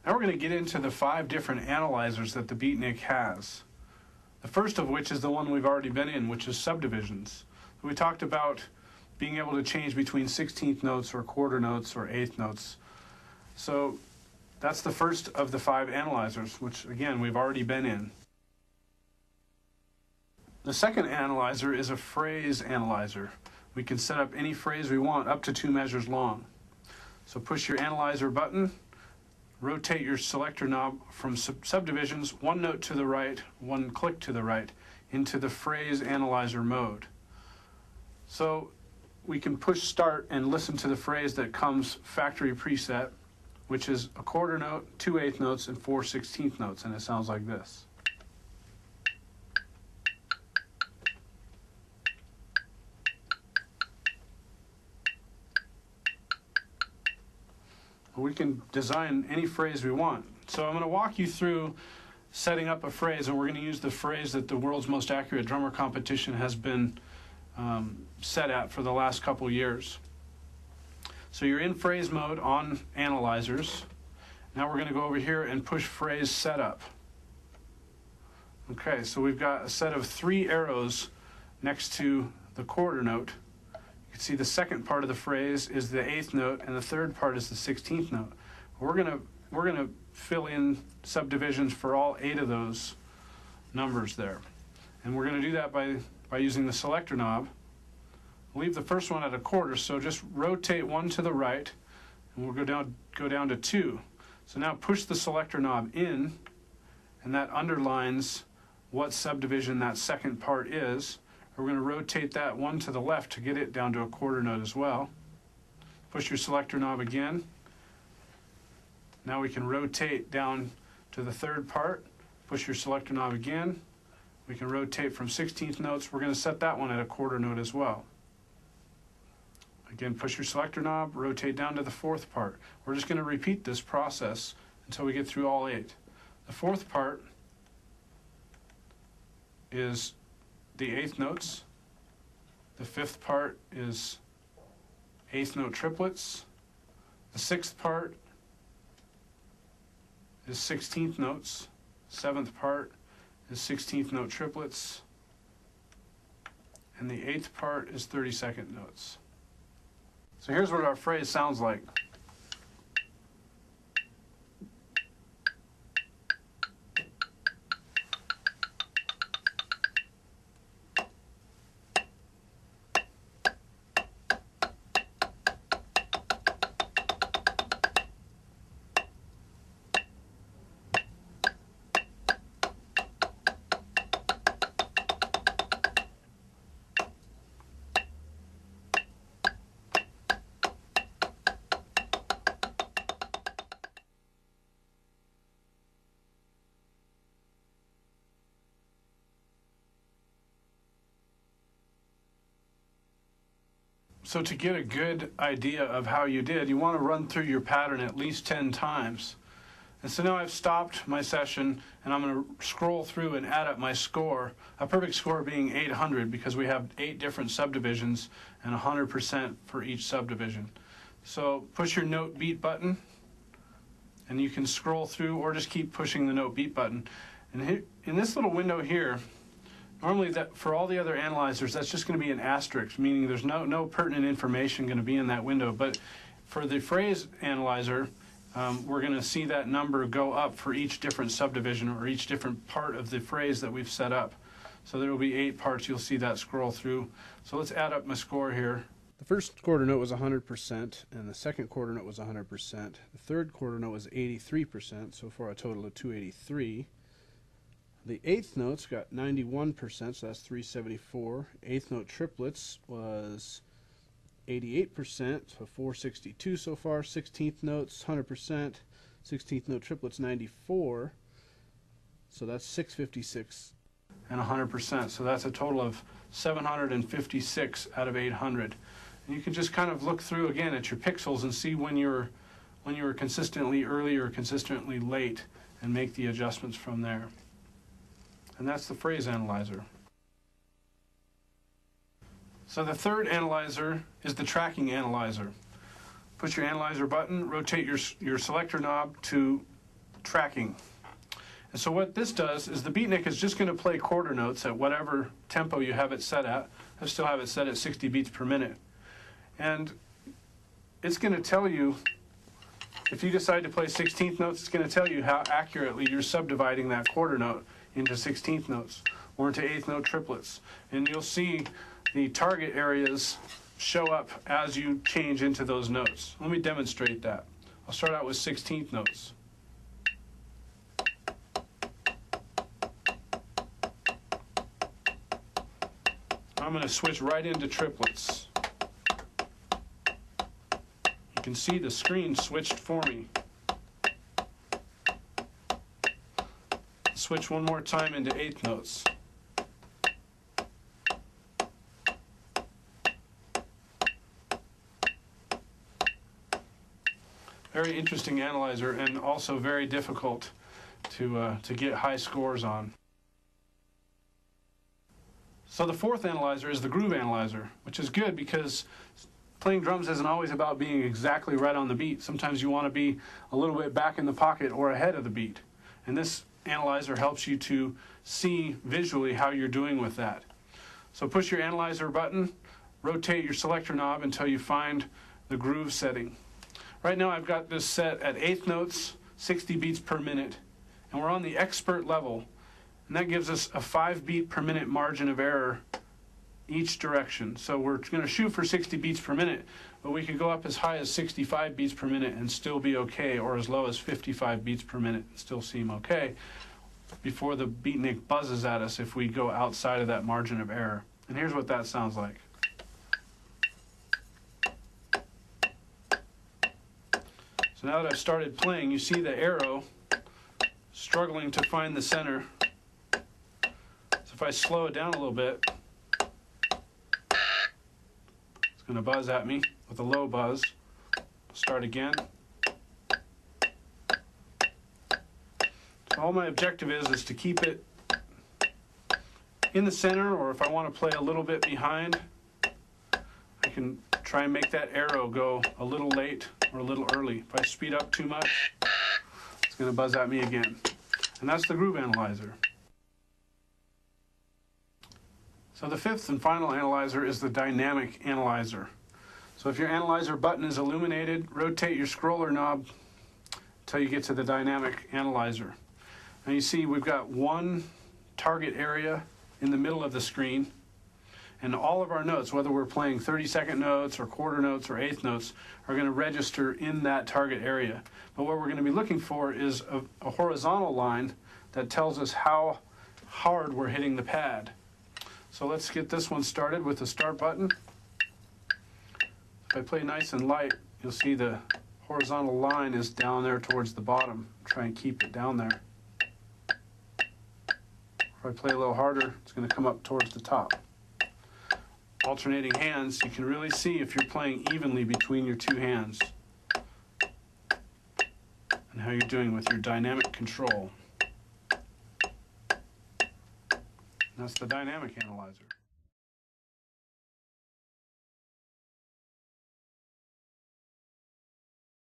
Now we're going to get into the 5 different analyzers that the Beatnik has. The first of which is the one we've already been in, which is subdivisions. We talked about being able to change between 16th notes or quarter notes or eighth notes. So that's the first of the 5 analyzers, which again we've already been in. The second analyzer is a phrase analyzer. We can set up any phrase we want up to 2 measures long. So push your analyzer button, rotate your selector knob from subdivisions 1 note to the right, 1 click to the right, into the phrase analyzer mode. So we can push start and listen to the phrase that comes factory preset, which is a quarter note, 2 eighth notes, and 4 16th notes, and it sounds like this. We can design any phrase we want. So I'm going to walk you through setting up a phrase, and we're going to use the phrase that the world's most accurate drummer competition has been set at for the last couple years. So you're in phrase mode on analyzers. Now we're going to go over here and push phrase setup. Okay, so we've got a set of 3 arrows next to the quarter note. You can see the second part of the phrase is the 8th note, and the third part is the 16th note. We're gonna fill in subdivisions for all 8 of those numbers there, and we're going to do that by using the selector knob. Leave the first one at a quarter, so just rotate 1 to the right, and we'll go down to 2. So now push the selector knob in, and that underlines what subdivision that second part is. We're going to rotate that 1 to the left to get it down to a quarter note as well. Push your selector knob again. Now we can rotate down to the third part. Push your selector knob again. We can rotate from 16th notes. We're going to set that one at a quarter note as well. Again, push your selector knob, rotate down to the 4th part. We're just going to repeat this process until we get through all 8. The 4th part is the 8th notes. The 5th part is 8th note triplets. The 6th part is 16th notes. 7th part is 16th note triplets. And the 8th part is 32nd notes. So here's what our phrase sounds like. So to get a good idea of how you did, you want to run through your pattern at least 10 times. And so now I've stopped my session, and I'm going to scroll through and add up my score, a perfect score being 800 because we have 8 different subdivisions and 100% for each subdivision. So push your note beat button, and you can scroll through or just keep pushing the note beat button. And here, in this little window here, normally that for all the other analyzers, that's just going to be an asterisk, meaning there's no pertinent information going to be in that window. But for the phrase analyzer, we're going to see that number go up for each different subdivision or each different part of the phrase that we've set up. So there will be 8 parts. You'll see that scroll through. So let's add up my score here. The first quarter note was 100%, and the second quarter note was 100%. The third quarter note was 83%, so for a total of 283. The 8th notes got 91%, so that's 374. 8th note triplets was 88%, so 462 so far. 16th notes, 100%. 16th note triplets, 94. So that's 656 and 100%. So that's a total of 756 out of 800. And you can just kind of look through again at your pixels and see when you were consistently early or consistently late and make the adjustments from there. And that's the phrase analyzer. So the third analyzer is the tracking analyzer. Push your analyzer button, rotate your selector knob to tracking. And so what this does is the Beatnik is just going to play quarter notes at whatever tempo you have it set at. I still have it set at 60 beats per minute. And it's going to tell you, if you decide to play 16th notes, it's going to tell you how accurately you're subdividing that quarter note into 16th notes or into 8th note triplets. And you'll see the target areas show up as you change into those notes. Let me demonstrate that. I'll start out with 16th notes. I'm going to switch right into triplets. You can see the screen switched for me. Switch one more time into 8th notes. Very interesting analyzer, and also very difficult to get high scores on. So the fourth analyzer is the groove analyzer, which is good because playing drums isn't always about being exactly right on the beat. Sometimes you want to be a little bit back in the pocket or ahead of the beat. And this analyzer helps you to see visually how you're doing with that. So push your analyzer button, rotate your selector knob until you find the groove setting. Right now I've got this set at 8th notes, 60 beats per minute, and we're on the expert level. And that gives us a 5 beat per minute margin of error each direction. So we're going to shoot for 60 beats per minute, but we could go up as high as 65 beats per minute and still be okay, or as low as 55 beats per minute and still seem okay before the Beatnik buzzes at us if we go outside of that margin of error. And here's what that sounds like. So now that I've started playing, you see the arrow struggling to find the center. So if I slow it down a little bit, it's going to buzz at me with a low buzz. Start again. So all my objective is to keep it in the center, or if I want to play a little bit behind, I can try and make that arrow go a little late or a little early. If I speed up too much, it's going to buzz at me again. And that's the groove analyzer. So the fifth and final analyzer is the dynamic analyzer. So if your analyzer button is illuminated, rotate your scroller knob until you get to the dynamic analyzer. Now you see we've got one target area in the middle of the screen, and all of our notes, whether we're playing 30-second notes or quarter notes or 8th notes, are going to register in that target area. But what we're going to be looking for is a horizontal line that tells us how hard we're hitting the pad. So let's get this one started with the start button. If I play nice and light, you'll see the horizontal line is down there towards the bottom. Try and keep it down there. If I play a little harder, it's going to come up towards the top. Alternating hands, you can really see if you're playing evenly between your two hands and how you're doing with your dynamic control. And that's the dynamic analyzer.